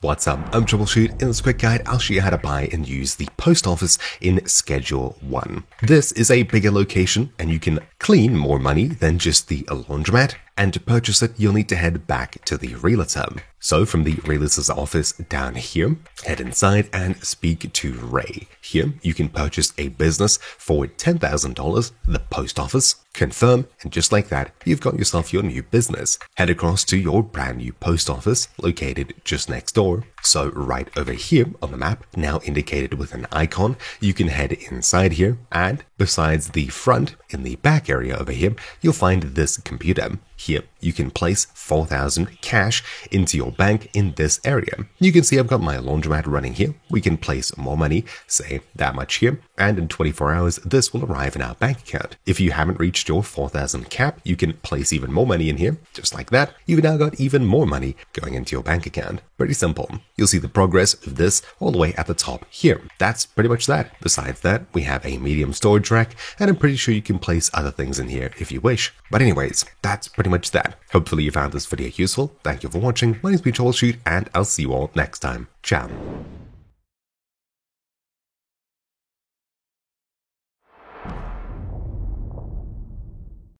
What's up? I'm Troubleshoot. In this quick guide, I'll show you how to buy and use the post office in Schedule 1. This is a bigger location and you can clean more money than just the laundromat. And to purchase it, you'll need to head back to the realtor. So from the realtor's office down here, head inside and speak to Ray. Here, you can purchase a business for $10,000, the post office, confirm, and just like that, you've got yourself your new business. Head across to your brand new post office located just next door. So right over here on the map, now indicated with an icon, you can head inside here, and besides the front, in the back area over here, you'll find this computer. Here, you can place $4,000 cash into your bank in this area. You can see I've got my laundromat running here. We can place more money, say that much here, and in 24 hours, this will arrive in our bank account. If you haven't reached your $4,000 cap, you can place even more money in here, just like that. You've now got even more money going into your bank account. Pretty simple. You'll see the progress of this all the way at the top here. That's pretty much that. Besides that, we have a medium storage rack, and I'm pretty sure you can place other things in here if you wish. But anyways, that's pretty much that. Hopefully you found this video useful. Thank you for watching. My name's been Troubleshoot, and I'll see you all next time. Ciao.